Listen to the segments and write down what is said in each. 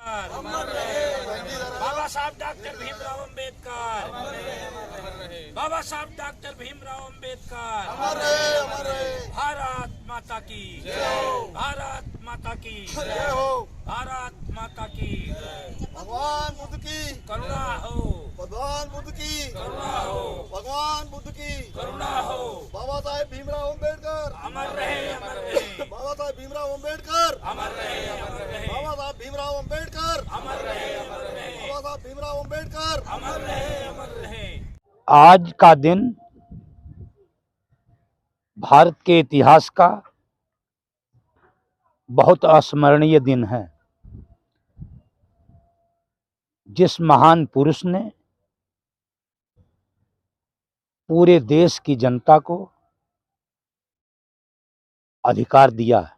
अमर रहे बाबा साहब डॉक्टर भीमराव अंबेडकर। बाबा साहब डॉक्टर भीमराव अंबेडकर। अमर रहे भारत माता की भारत माता की जय हो। भारत माता की भगवान बुद्ध की करुणा हो। भगवान बुद्ध की करुणा हो। भगवान बुद्ध की करुणा हो। बाबा साहेब भीमराव अंबेडकर। अमर रहे अमर रहे बाबा साहेब भीमराव अंबेडकर। अमर रहे अमर रहे बाबा साहेब भीमराव अंबेडकर। अमर रहे अमर रहे बाबा साहेब भीमराव अंबेडकर। अमर रहे अमर रहे। आज का दिन भारत के इतिहास का बहुत अस्मरणीय दिन है। जिस महान पुरुष ने पूरे देश की जनता को अधिकार दिया,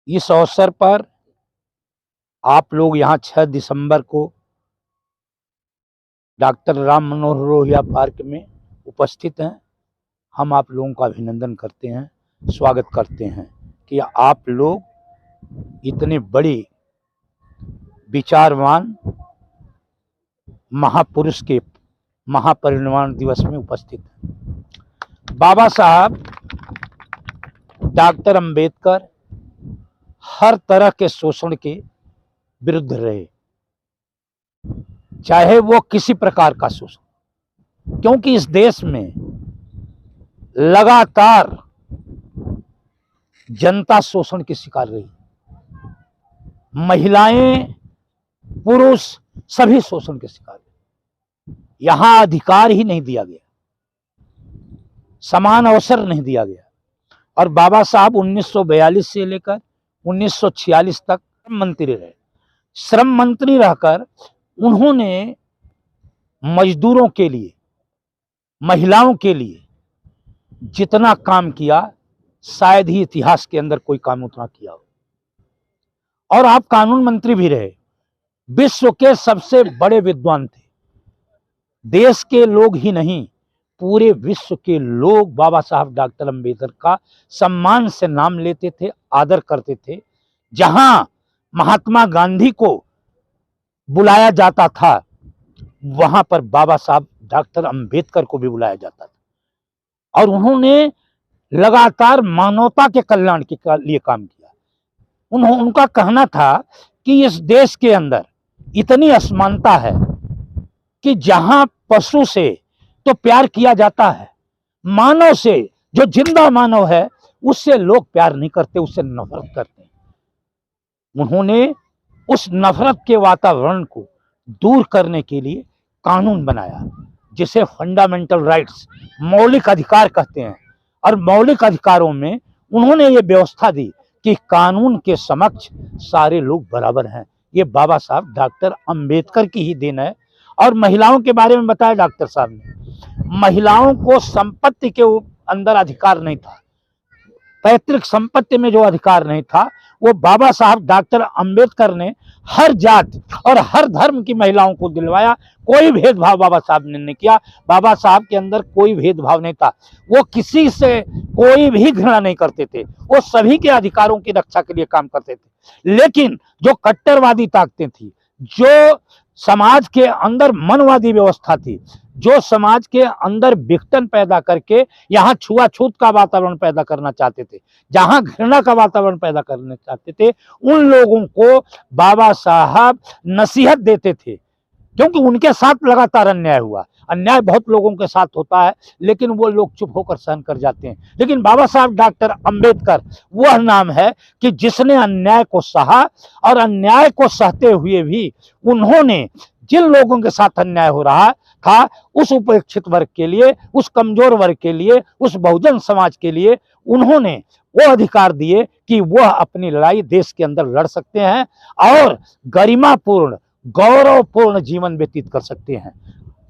इस अवसर पर आप लोग यहाँ 6 दिसंबर को डॉक्टर राम मनोहर लोहिया पार्क में उपस्थित हैं। हम आप लोगों का अभिनंदन करते हैं, स्वागत करते हैं कि आप लोग इतने बड़े विचारवान महापुरुष के महापरिनिर्वाण दिवस में उपस्थित हैं। बाबा साहब डॉक्टर अंबेडकर हर तरह के शोषण के विरुद्ध रहे, चाहे वो किसी प्रकार का शोषण, क्योंकि इस देश में लगातार जनता शोषण की शिकार रही। महिलाएं, पुरुष सभी शोषण के शिकार रहे। यहां अधिकार ही नहीं दिया गया, समान अवसर नहीं दिया गया। और बाबा साहब 1942 से लेकर 1946 तक मंत्री रहे। श्रम मंत्री रहकर उन्होंने मजदूरों के लिए, महिलाओं के लिए जितना काम किया, शायद ही इतिहास के अंदर कोई काम उतना किया हो। और आप कानून मंत्री भी रहे। विश्व के सबसे बड़े विद्वान थे। देश के लोग ही नहीं, पूरे विश्व के लोग बाबा साहब डॉक्टर अंबेडकर का सम्मान से नाम लेते थे, आदर करते थे। जहां महात्मा गांधी को बुलाया जाता था, वहां पर बाबा साहब डॉक्टर अंबेडकर को भी बुलाया जाता था। और उन्होंने लगातार मानवता के कल्याण के लिए काम किया। उनका कहना था कि इस देश के अंदर इतनी असमानता है कि जहां पशु से तो प्यार किया जाता है, मानव से, जो जिंदा मानव है, उससे लोग प्यार नहीं करते, उससे नफरत करते हैं। उन्होंने उस नफरत के वातावरण को दूर करने के लिए कानून बनाया, जिसे फंडामेंटल राइट्स, मौलिक अधिकार कहते हैं। और मौलिक अधिकारों में उन्होंने ये व्यवस्था दी कि कानून के समक्ष सारे लोग बराबर हैं। ये बाबा साहब डॉक्टर अंबेडकर की ही देन है। और महिलाओं के बारे में बताया डॉक्टर साहब ने, महिलाओं को संपत्ति के अंदर अधिकार नहीं था, पैतृक संपत्ति में जो अधिकार नहीं था, वो बाबा साहब डॉक्टर अंबेडकर ने हर जात और हर धर्म की महिलाओं को दिलवाया। कोई भेदभाव बाबा साहब ने नहीं किया। बाबा साहब के अंदर कोई भेदभाव नहीं था। वो किसी से कोई भी घृणा नहीं करते थे। वो सभी के अधिकारों की रक्षा के लिए काम करते थे। लेकिन जो कट्टरवादी ताकतें थी, जो समाज के अंदर मनवादी व्यवस्था थी, जो समाज के अंदर विघटन पैदा करके यहाँ छुआछूत का वातावरण पैदा करना चाहते थे, जहां घृणा का वातावरण पैदा करना चाहते थे, उन लोगों को बाबा साहब नसीहत देते थे। क्योंकि उनके साथ लगातार अन्याय हुआ। अन्याय बहुत लोगों के साथ होता है, लेकिन वो लोग चुप होकर सहन कर जाते हैं। लेकिन बाबा साहब डॉक्टर अंबेडकर वह नाम है कि जिसने अन्याय को सहा, और अन्याय को सहते हुए भी उन्होंने जिन लोगों के साथ अन्याय हो रहा था, उस उपेक्षित वर्ग के लिए, उस कमजोर वर्ग के लिए, उस बहुजन समाज के लिए उन्होंने वो अधिकार दिए कि वह अपनी लड़ाई देश के अंदर लड़ सकते हैं और गरिमापूर्ण, गौरवपूर्ण जीवन व्यतीत कर सकते हैं।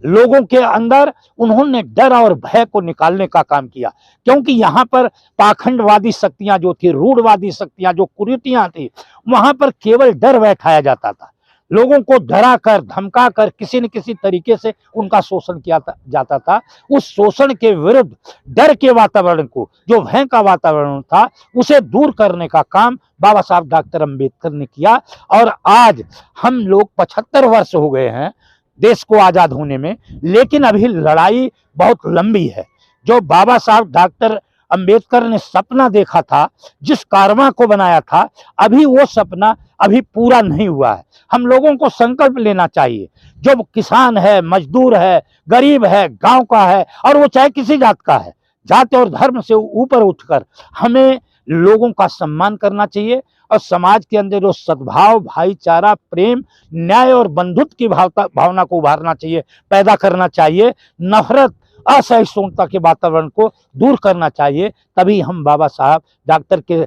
लोगों के अंदर उन्होंने डर और भय को निकालने का काम किया। क्योंकि यहाँ पर पाखंडवादी शक्तियां जो थी, रूढ़वादी शक्तियां, जो कुरीतियां थी, वहां पर केवल डर बैठाया जाता था। लोगों को डरा कर धमका कर किसी न किसी तरीके से उनका शोषण किया जाता था। उस शोषण के विरुद्ध डर के वातावरण को, जो भय का वातावरण था, उसे दूर करने का काम बाबा साहब डॉक्टर अंबेडकर ने किया। और आज हम लोग 75 वर्ष हो गए हैं देश को आजाद होने में, लेकिन अभी लड़ाई बहुत लंबी है। जो बाबा साहब डॉक्टर अंबेडकर ने सपना देखा था, जिस कारवां को बनाया था, अभी वो सपना अभी पूरा नहीं हुआ है। हम लोगों को संकल्प लेना चाहिए। जो किसान है, मजदूर है, गरीब है, गांव का है, और वो चाहे किसी जात का है, जाति और धर्म से ऊपर उठकर हमें लोगों का सम्मान करना चाहिए और समाज के अंदर जो सद्भाव, भाईचारा, प्रेम, न्याय और बंधुत्व की भावना को उभारना चाहिए, पैदा करना चाहिए। नफरत, असहिष्णुता के वातावरण को दूर करना चाहिए। तभी हम बाबा साहब डॉक्टर के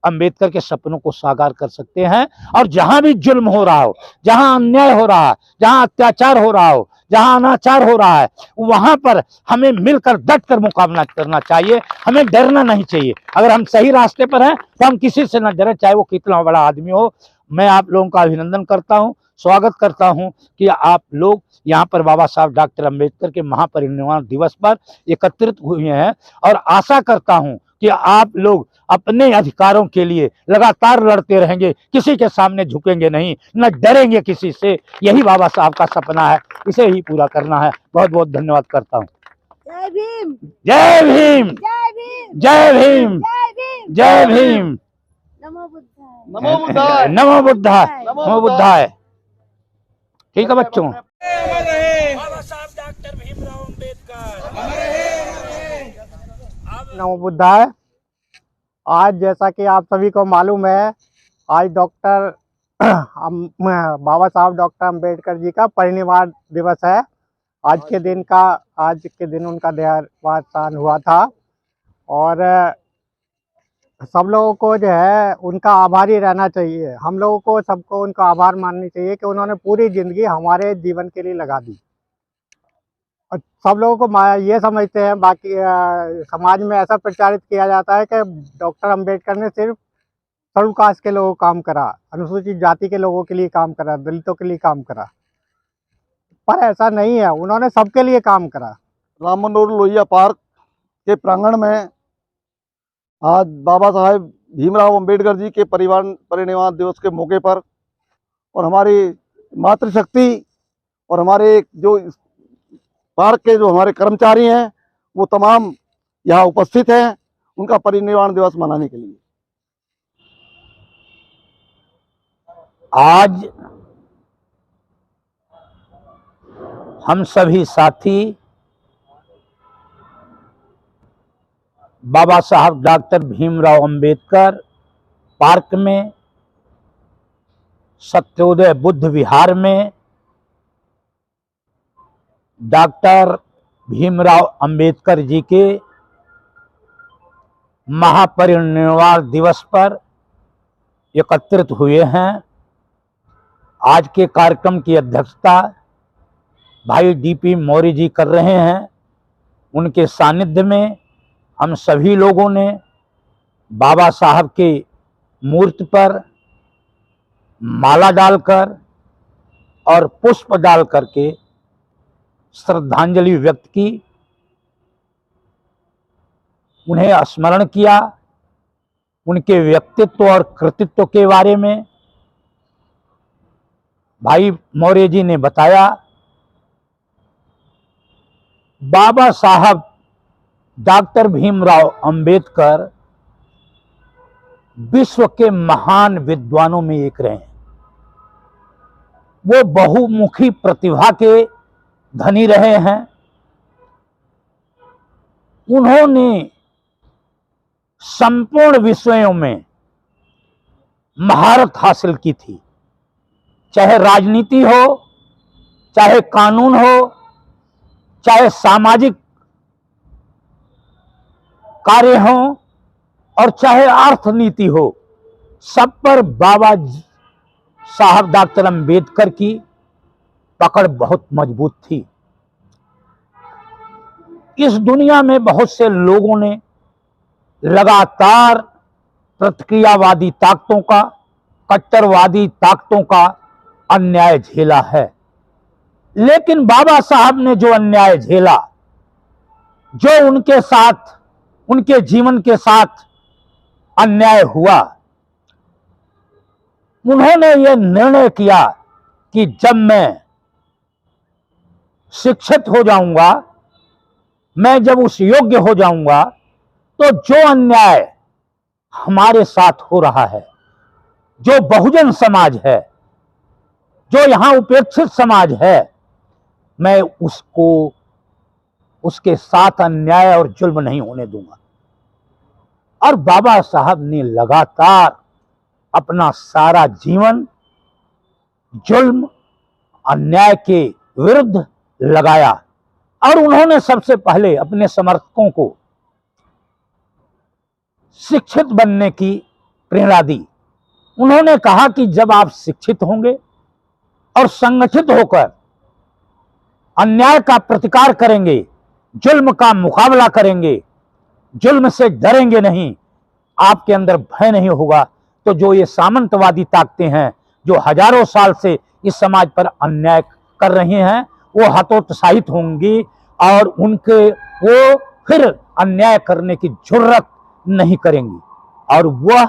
अंबेडकर के सपनों को साकार कर सकते हैं। और जहां भी जुल्म हो रहा हो, जहां अन्याय हो रहा है, जहां अत्याचार हो रहा हो, जहां अनाचार हो रहा है, वहां पर हमें मिलकर डट कर मुकाबला करना चाहिए। हमें डरना नहीं चाहिए। अगर हम सही रास्ते पर हैं तो हम किसी से न डरें, चाहे वो कितना बड़ा आदमी हो। मैं आप लोगों का अभिनंदन करता हूं, स्वागत करता हूं कि आप लोग यहाँ पर बाबा साहब डॉक्टर अंबेडकर के महापरिनिर्वाण दिवस पर एकत्रित हुए हैं। और आशा करता हूं कि आप लोग अपने अधिकारों के लिए लगातार लड़ते रहेंगे, किसी के सामने झुकेंगे नहीं, न डरेंगे किसी से। यही बाबा साहब का सपना है, इसे ही पूरा करना है। बहुत बहुत धन्यवाद करता हूँ। जय भीम, जय भीम, जय भीम, जय भीम, जय भीम, जय भीम। नमो बुद्धाय, नमो बुद्धाय, नमो बुद्धाय, नमो नमो बुद्धाय। ठीक है बच्चों। बाबा साहब डॉक्टर भीमराव अंबेडकर। नमो बुद्धाय। आज जैसा कि आप सभी को मालूम है, आज बाबा साहब डॉक्टर अंबेडकर जी का परिनिर्वाण दिवस है। आज के दिन उनका देहावसान हुआ था। और सब लोगों को जो है उनका आभारी रहना चाहिए। हम लोगों को सबको उनका आभार माननी चाहिए कि उन्होंने पूरी ज़िंदगी हमारे जीवन के लिए लगा दी। और सब लोगों को ये समझते हैं, बाकी समाज में ऐसा प्रचारित किया जाता है कि डॉक्टर अंबेडकर ने सिर्फ शेड्यूल कास्ट के लोगों को काम करा, अनुसूचित जाति के लोगों के लिए काम करा, दलितों के लिए काम करा, पर ऐसा नहीं है। उन्होंने सबके लिए काम करा। राम मनोहर लोहिया पार्क के प्रांगण में आज बाबा साहेब भीमराव अंबेडकर जी के परिनिर्वाण दिवस के मौके पर और हमारी मातृशक्ति और हमारे जो पार्क के जो हमारे कर्मचारी हैं वो तमाम यहाँ उपस्थित हैं उनका परिनिर्वाण दिवस मनाने के लिए। आज हम सभी साथी बाबा साहब डॉक्टर भीमराव अंबेडकर पार्क में, सत्योदय बुद्ध विहार में डॉक्टर भीमराव अंबेडकर जी के महापरिनिर्वाण दिवस पर एकत्रित हुए हैं। आज के कार्यक्रम की अध्यक्षता भाई डीपी मौर्य जी कर रहे हैं। उनके सानिध्य में हम सभी लोगों ने बाबा साहब के मूर्ति पर माला डालकर और पुष्प डाल करके श्रद्धांजलि व्यक्त की, उन्हें स्मरण किया, उनके व्यक्तित्व और कृतित्व के बारे में भाई मौर्य जी ने बताया। बाबा साहब डॉक्टर भीमराव अंबेडकर विश्व के महान विद्वानों में एक रहे हैं। वो बहुमुखी प्रतिभा के धनी रहे हैं। उन्होंने संपूर्ण विषयों में महारत हासिल की थी, चाहे राजनीति हो, चाहे कानून हो, चाहे सामाजिक कार्य हो और चाहे अर्थनीति हो। सब पर बाबा साहब डॉक्टर अंबेडकर की पकड़ बहुत मजबूत थी। इस दुनिया में बहुत से लोगों ने लगातार प्रतिक्रियावादी ताकतों का, कट्टरवादी ताकतों का अन्याय झेला है, लेकिन बाबा साहब ने जो अन्याय झेला, जो उनके साथ, उनके जीवन के साथ अन्याय हुआ, उन्होंने ये निर्णय किया कि जब मैं शिक्षित हो जाऊंगा, मैं जब उस योग्य हो जाऊंगा, तो जो अन्याय हमारे साथ हो रहा है, जो बहुजन समाज है, जो यहां उपेक्षित समाज है, मैं उसको, उसके साथ अन्याय और जुल्म नहीं होने दूंगा। और बाबा साहब ने लगातार अपना सारा जीवन जुल्म, अन्याय के विरुद्ध लगाया। और उन्होंने सबसे पहले अपने समर्थकों को शिक्षित बनने की प्रेरणा दी। उन्होंने कहा कि जब आप शिक्षित होंगे और संगठित होकर अन्याय का प्रतिकार करेंगे, जुल्म का मुकाबला करेंगे, जुल्म से डरेंगे नहीं, आपके अंदर भय नहीं होगा, तो जो ये सामंतवादी ताकतें हैं, जो हजारों साल से इस समाज पर अन्याय कर रही हैं, वो हतोत्साहित होंगी और उनके वो फिर अन्याय करने की जुर्रत नहीं करेंगी। और वह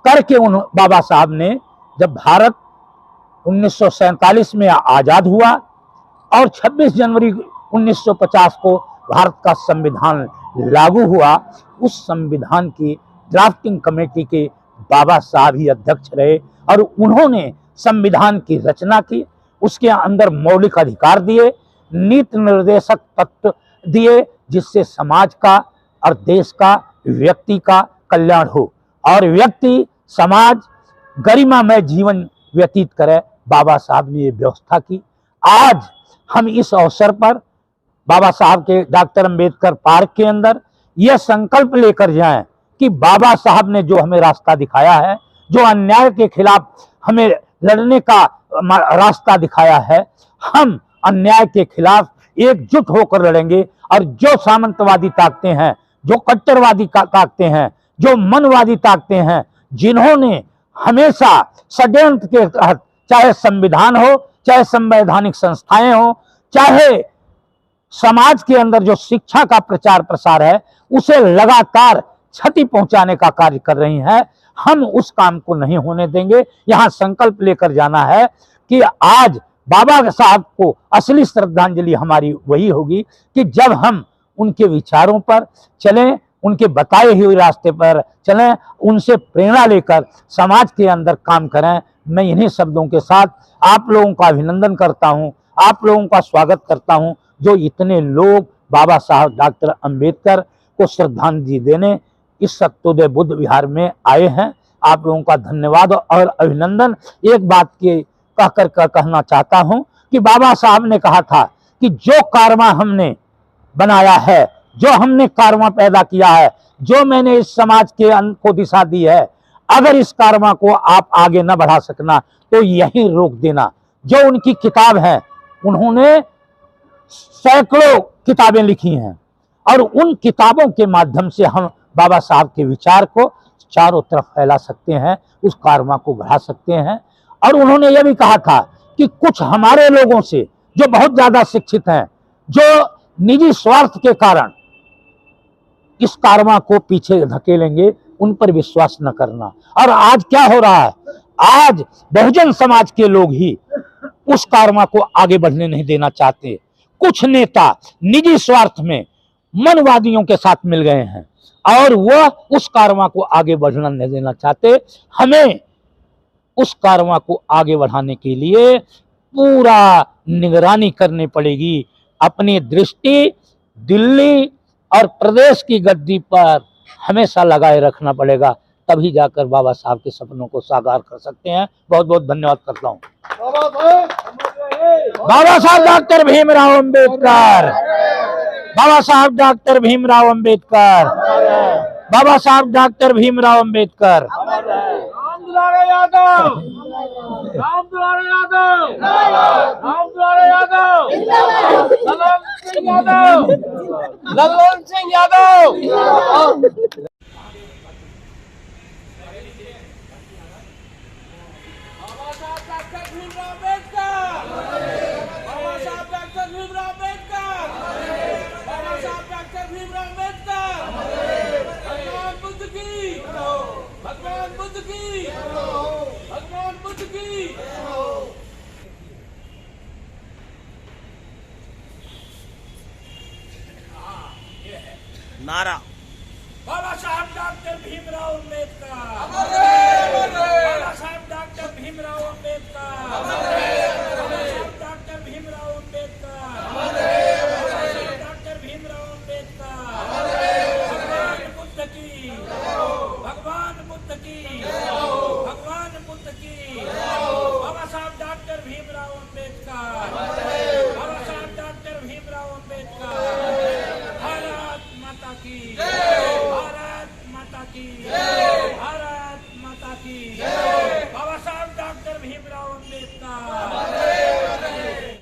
करके उन बाबा साहब ने, जब भारत 1947 में आजाद हुआ और 26 जनवरी 1950 को भारत का संविधान लागू हुआ, उस संविधान की ड्राफ्टिंग कमेटी के बाबा साहब ही अध्यक्ष रहे और उन्होंने संविधान की रचना की, उसके अंदर मौलिक अधिकार दिए, नीति निर्देशक तत्व दिए, जिससे समाज का और देश का, व्यक्ति का कल्याण हो और व्यक्ति, समाज गरिमामय जीवन व्यतीत करे। बाबा साहब ने ये व्यवस्था की। आज हम इस अवसर पर बाबा साहब के डॉक्टर अंबेडकर पार्क के अंदर यह संकल्प लेकर जाएं कि बाबा साहब ने जो हमें रास्ता दिखाया है, जो अन्याय के खिलाफ हमें लड़ने का रास्ता दिखाया है, हम अन्याय के खिलाफ एकजुट होकर लड़ेंगे। और जो सामंतवादी ताकतें हैं, जो कट्टरवादी ताकतें हैं, जो मनवादी ताकतें हैं, जिन्होंने हमेशा षड्यंत्र के तहत, चाहे संविधान हो, चाहे संवैधानिक संस्थाएं हो, चाहे समाज के अंदर जो शिक्षा का प्रचार प्रसार है, उसे लगातार क्षति पहुंचाने का कार्य कर रही हैं, हम उस काम को नहीं होने देंगे। यहां संकल्प लेकर जाना है कि आज बाबा साहब को असली श्रद्धांजलि हमारी वही होगी कि जब हम उनके विचारों पर चलें, उनके बताए हुए रास्ते पर चलें, उनसे प्रेरणा लेकर समाज के अंदर काम करें। मैं इन्हीं शब्दों के साथ आप लोगों का अभिनंदन करता हूं, आप लोगों का स्वागत करता हूं, जो इतने लोग बाबा साहब डॉक्टर अंबेडकर को श्रद्धांजलि देने इस सत्योदय बुद्ध विहार में आए हैं। आप लोगों का धन्यवाद और अभिनंदन। एक बात के कहना चाहता हूं कि बाबा साहब ने कहा था कि जो कारवा हमने बनाया है, जो हमने कारवा पैदा किया है, जो मैंने इस समाज के अंत को दिशा दी है, अगर इस कारवा को आप आगे न बढ़ा सकना तो यहीं रोक देना। जो उनकी किताब है, उन्होंने सैकड़ों किताबें लिखी हैं और उन किताबों के माध्यम से हम बाबा साहब के विचार को चारों तरफ फैला सकते हैं, उस कारवा को बढ़ा सकते हैं। और उन्होंने यह भी कहा था कि कुछ हमारे लोगों से जो बहुत ज्यादा शिक्षित हैं, जो निजी स्वार्थ के कारण इस कारवा को पीछे धकेलेंगे, उन पर विश्वास न करना। और आज क्या हो रहा है, आज बहुजन समाज के लोग ही उस कारवा को आगे बढ़ने नहीं देना चाहते। कुछ नेता निजी स्वार्थ में मनवादियों के साथ मिल गए हैं और वह उस कारवा को आगे बढ़ना नहीं देना चाहते। हमें उस कारवा को आगे बढ़ाने के लिए पूरा निगरानी करनी पड़ेगी। अपनी दृष्टि दिल्ली और प्रदेश की गद्दी पर हमेशा लगाए रखना पड़ेगा, तभी जाकर बाबा साहब के सपनों को साकार कर सकते हैं। बहुत बहुत धन्यवाद करता हूँ। बाबा साहब डॉक्टर भीमराव अंबेडकर, बाबा साहब डॉक्टर भीमराव अंबेडकर, बाबा साहब डॉक्टर भीमराव अंबेडकर। राम दुलारे यादव, राम दुलारे यादव, राम दुलारे यादव, ललन सिंह यादव, ललन सिंह यादव। बाबा साहब डॉक्टर भीमराव अम्बेडकर, बाबा साहब डॉक्टर भीमराव अम्बेडकर, बाबा साहब डॉक्टर भीमराव अम्बेडकर, भगवान बुद्ध की, भगवान बुद्ध की, भगवान बुद्ध की। नारा बाबा साहब डॉक्टर भीमराव अम्बेडकर, बाबा साहब डॉक्टर भीमराव अम्बेडकर, बाबा साहब डॉक्टर भीमराव अम्बेडकर।